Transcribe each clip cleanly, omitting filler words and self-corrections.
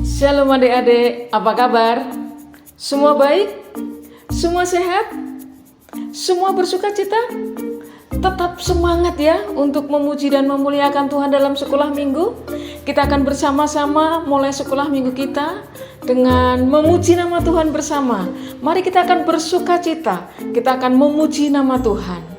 Shalom adik-adik, apa kabar? Semua baik? Semua sehat? Semua bersuka cita? Tetap semangat ya untuk memuji dan memuliakan Tuhan dalam sekolah minggu. Kita akan bersama-sama mulai sekolah minggu kita dengan memuji nama Tuhan bersama. Mari kita akan bersuka cita, kita akan memuji nama Tuhan.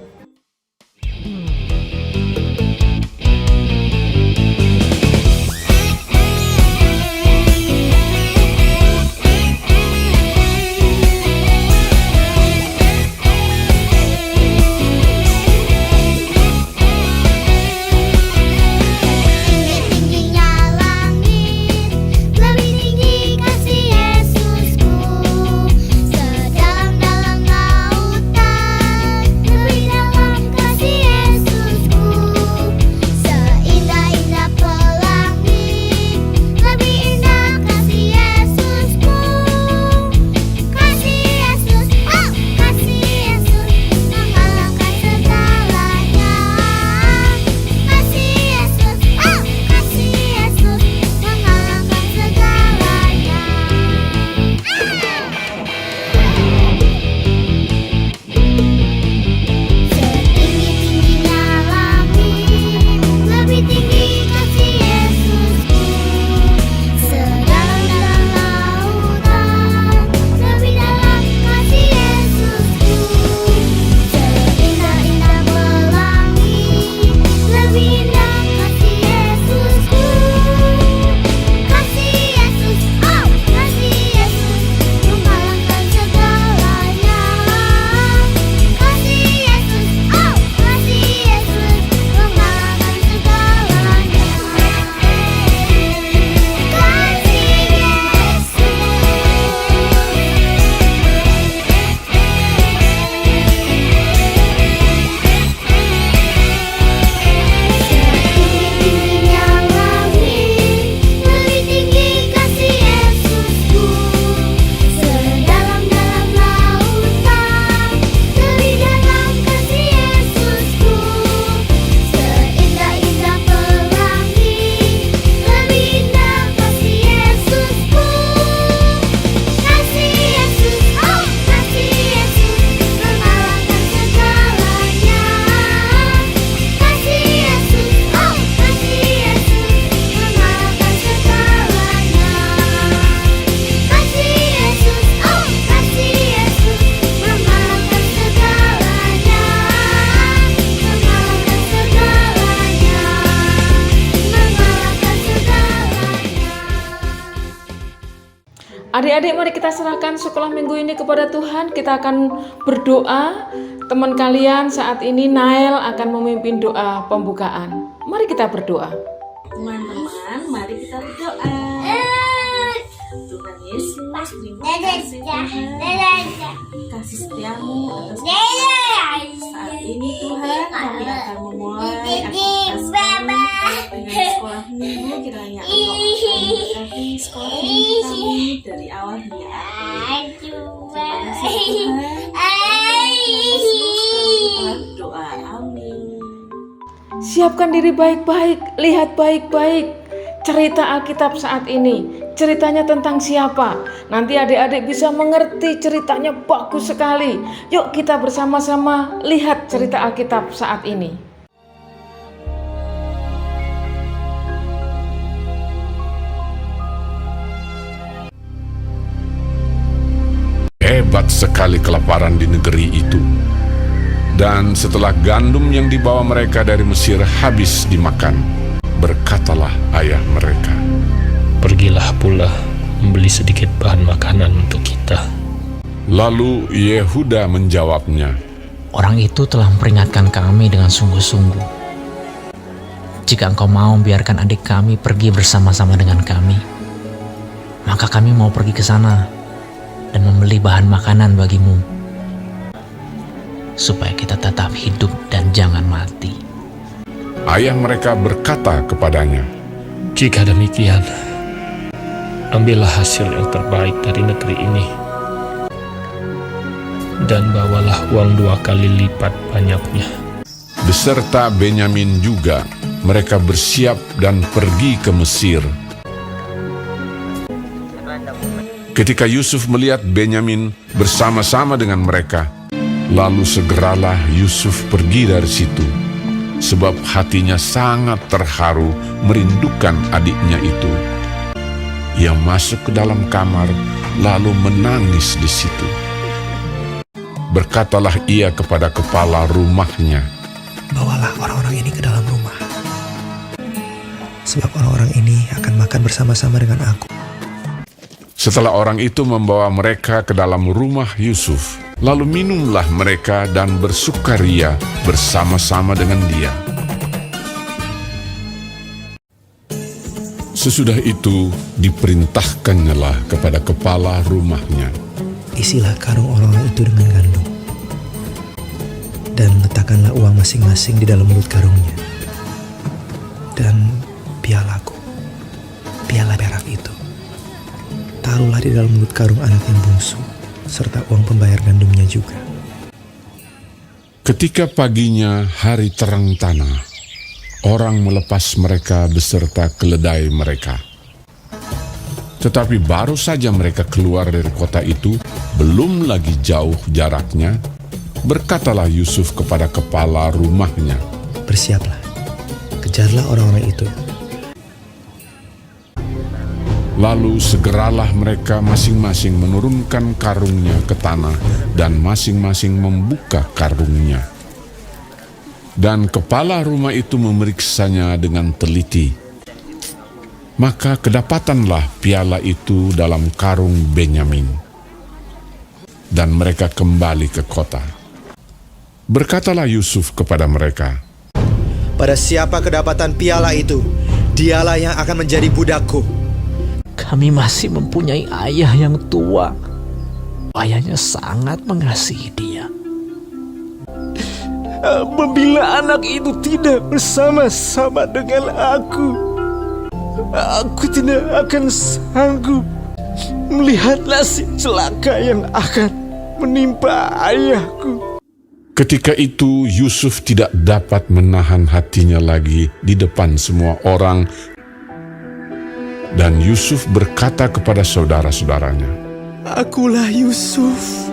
Adik-adik, mari kita serahkan sekolah minggu ini kepada Tuhan. Kita akan berdoa. Teman kalian saat ini Nael akan memimpin doa pembukaan. Mari kita berdoa. Teman-teman, mari kita berdoa. Tuhan Yesus, terima kasih Tuhan, kasih setiamu atas saat ini Tuhan. Kami akan memulai aktivitas kami dengan sekolah minggu. Kiranya Engkau memberkati sekolah minggu kami dari awal hingga akhir. Terima kasih Tuhan. Yesus kami berdoa. Amin. Siapkan diri baik-baik, lihat baik-baik cerita Alkitab saat ini. Ceritanya tentang siapa? Nanti adik-adik bisa mengerti ceritanya bagus sekali. Yuk kita bersama-sama lihat cerita Alkitab saat ini. Hebat sekali kelaparan di negeri itu. Dan setelah gandum yang dibawa mereka dari Mesir habis dimakan, berkatalah ayah mereka, "Pergilah pula membeli sedikit bahan makanan untuk kita." Lalu Yehuda menjawabnya, "Orang itu telah memperingatkan kami dengan sungguh-sungguh. Jika engkau mau biarkan adik kami pergi bersama-sama dengan kami, maka kami mau pergi ke sana dan membeli bahan makanan bagimu, supaya kita tetap hidup dan jangan mati." Ayah mereka berkata kepadanya, "Jika demikian, ambillah hasil yang terbaik dari negeri ini, dan bawalah uang 2 kali lipat banyaknya." Beserta Benyamin juga, mereka bersiap dan pergi ke Mesir. Ketika Yusuf melihat Benyamin bersama-sama dengan mereka, lalu segeralah Yusuf pergi dari situ, sebab hatinya sangat terharu merindukan adiknya itu. Ia masuk ke dalam kamar, lalu menangis di situ. Berkatalah ia kepada kepala rumahnya, "Bawalah orang-orang ini ke dalam rumah, sebab orang-orang ini akan makan bersama-sama dengan aku." Setelah orang itu membawa mereka ke dalam rumah Yusuf, lalu minumlah mereka dan bersukaria bersama-sama dengan dia. Sesudah itu diperintahkannyalah kepada kepala rumahnya, "Isilah karung orang-orang itu dengan gandum, dan letakkanlah uang masing-masing di dalam mulut karungnya. Dan pialaku, piala perak itu, taruhlah di dalam mulut karung anak yang bungsu, serta uang pembayar gandumnya juga." Ketika paginya hari terang tanah, orang melepas mereka beserta keledai mereka. Tetapi baru saja mereka keluar dari kota itu, belum lagi jauh jaraknya, berkatalah Yusuf kepada kepala rumahnya, "Bersiaplah, kejarlah orang-orang itu." Lalu segeralah mereka masing-masing menurunkan karungnya ke tanah dan masing-masing membuka karungnya. Dan kepala rumah itu memeriksanya dengan teliti. Maka kedapatanlah piala itu dalam karung Benyamin. Dan mereka kembali ke kota. Berkatalah Yusuf kepada mereka, "Pada siapa kedapatan piala itu, dialah yang akan menjadi budakku." Kami masih mempunyai ayah yang tua. Ayahnya sangat mengasihi dia. Apabila anak itu tidak bersama-sama dengan aku tidak akan sanggup melihat nasib celaka yang akan menimpa ayahku. ketika itu Yusuf tidak dapat menahan hatinya lagi di depan semua orang. Dan Yusuf berkata kepada saudara-saudaranya, "Akulah Yusuf,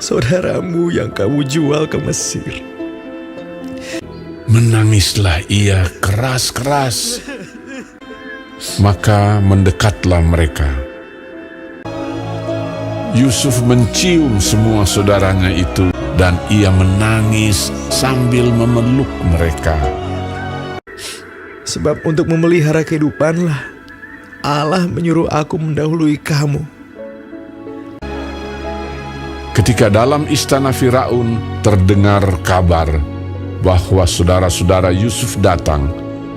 saudaramu yang kamu jual ke Mesir." Menangislah ia keras-keras. Maka mendekatlah mereka. Yusuf mencium semua saudaranya itu, dan ia menangis sambil memeluk mereka. Sebab untuk memelihara kehidupanlah Allah menyuruh aku mendahului kamu. Ketika dalam istana Firaun terdengar kabar bahwa saudara-saudara Yusuf datang,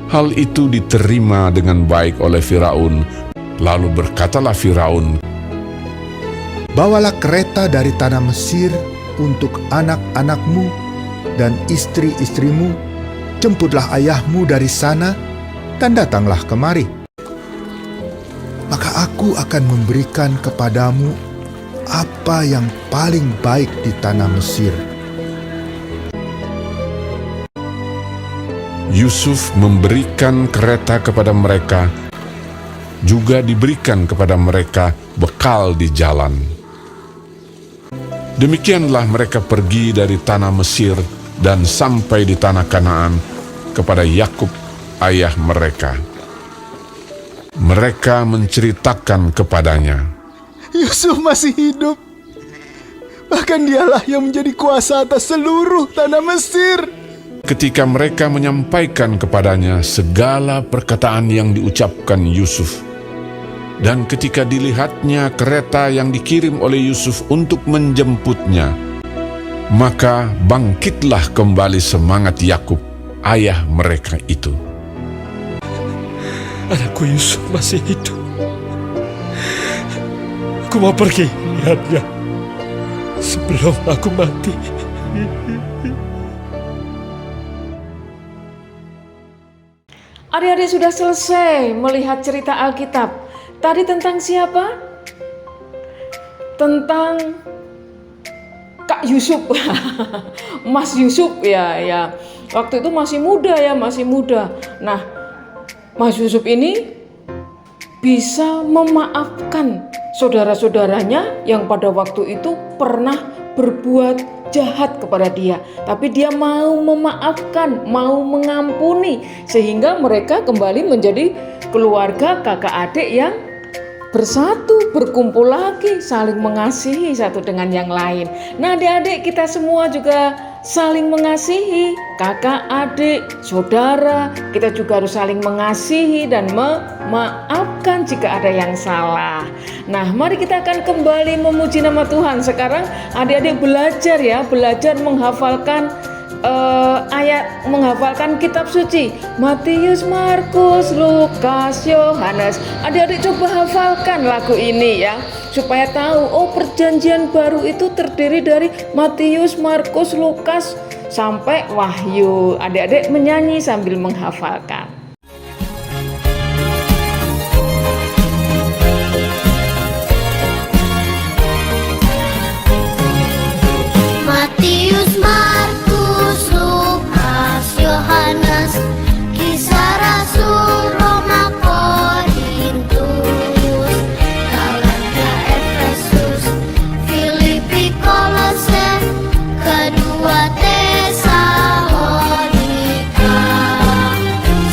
hal itu diterima dengan baik oleh Firaun. Lalu berkatalah Firaun, "Bawalah kereta dari tanah Mesir untuk anak-anakmu dan istri-istrimu, jemputlah ayahmu dari sana, dan datanglah kemari. Maka aku akan memberikan kepadamu apa yang paling baik di tanah Mesir." Yusuf memberikan kereta kepada mereka, juga diberikan kepada mereka bekal di jalan. Demikianlah mereka pergi dari tanah Mesir dan sampai di tanah Kanaan kepada Yakub ayah mereka. Mereka menceritakan kepadanya, Yusuf masih hidup. Bahkan dialah yang menjadi kuasa atas seluruh tanah Mesir. ketika mereka menyampaikan kepadanya segala perkataan yang diucapkan Yusuf. Dan ketika dilihatnya kereta yang dikirim oleh Yusuf untuk menjemputnya, maka bangkitlah kembali semangat Yakub, ayah mereka itu. Anakku Yusuf masih hidup. Aku mau pergi lihatnya sebelum aku mati. Adik-adik sudah selesai melihat cerita Alkitab. Tadi tentang siapa? Tentang Kak Yusuf, Mas Yusuf ya. Waktu itu masih muda ya, masih muda. Nah, Mas Yusuf ini bisa memaafkan saudara-saudaranya yang pada waktu itu pernah berbuat jahat kepada dia, tapi dia mau memaafkan, mau mengampuni, sehingga mereka kembali menjadi keluarga kakak adik yang bersatu, berkumpul lagi, saling mengasihi satu dengan yang lain. Nah, adik-adik kita semua juga saling mengasihi, kakak, adik, saudara. Kita juga harus saling mengasihi dan memaafkan jika ada yang salah. Nah, mari kita akan kembali memuji nama Tuhan. Sekarang adik-adik belajar ya, belajar menghafalkan menghafalkan kitab suci Matius, Markus, Lukas, Yohanes. Adik-adik coba hafalkan lagu ini ya, supaya tahu oh perjanjian baru itu terdiri dari Matius, Markus, Lukas sampai Wahyu. Adik-adik menyanyi sambil menghafalkan. Matius, Markus, Lukas, Yohanes, Kisah Rasul, Roma, Korintus, Galatia, Efesus, Filipi, Kolose, kedua Tesalonika,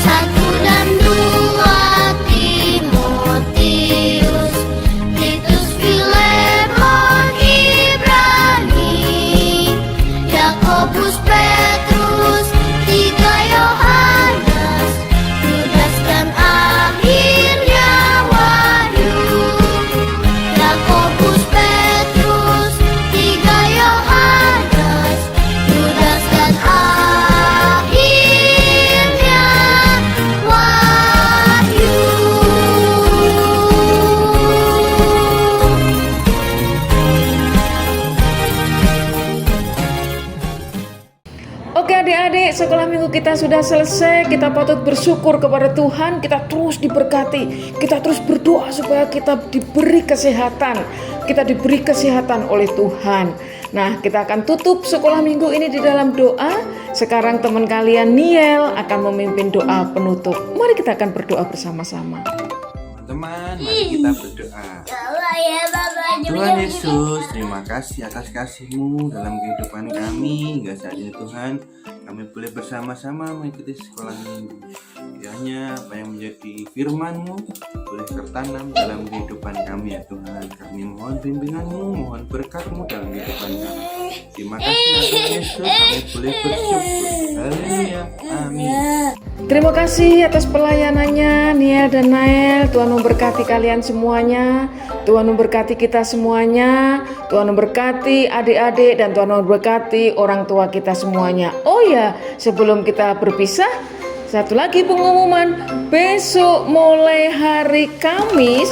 1 dan 2 Timotius, Titus, Filemon, Ibrani, Yakobus, Petrus, 3 Yohanes, Yudas dan akhirnya Wahyu. Yakobus, Petrus, 3 Yohanes, Yudas dan akhirnya Wahyu. Oke adik-adik, sekolah minggu kita sudah selesai. Kita patut bersyukur kepada Tuhan. Kita terus diberkati. Kita terus berdoa supaya kita diberi kesehatan. Kita diberi kesehatan oleh Tuhan. Nah, kita akan tutup sekolah minggu ini di dalam doa. Sekarang teman kalian Niel akan memimpin doa penutup. Mari kita akan berdoa bersama-sama. Teman-teman, mari kita berdoa. Tuhan Yesus, terima kasih atas kasih-Mu dalam kehidupan kami. Hingga saat ini Tuhan, kami boleh bersama-sama mengikuti sekolah minggu. Kiranya apa yang menjadi firman-Mu boleh tertanam dalam kehidupan kami ya Tuhan. Kami mohon bimbingan-Mu, mohon berkat-Mu dalam kehidupan kami. Terima kasih ya Tuhan Yesus, kami boleh bersyukur. Haleluya, amin. Terima kasih atas pelayanannya Niel dan Nael. Tuhan memberkati kalian semuanya. Tuhan memberkati kita semuanya. Tuhan memberkati adik-adik dan Tuhan memberkati orang tua kita semuanya. Oh ya, sebelum kita berpisah, satu lagi pengumuman. Besok mulai hari Kamis,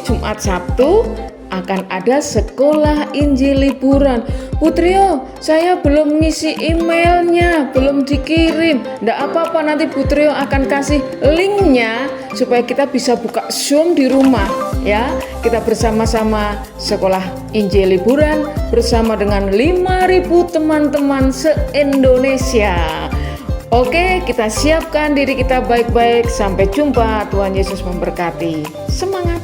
Jumat, Sabtu akan ada sekolah Injil liburan. Putrio, saya belum ngisi emailnya, belum dikirim. Nggak apa-apa, nanti Putrio akan kasih linknya supaya kita bisa buka Zoom di rumah ya. Kita bersama-sama sekolah Injil liburan bersama dengan 5.000 teman-teman se-Indonesia. Oke, kita siapkan diri kita baik-baik. Sampai jumpa. Tuhan Yesus memberkati. Semangat!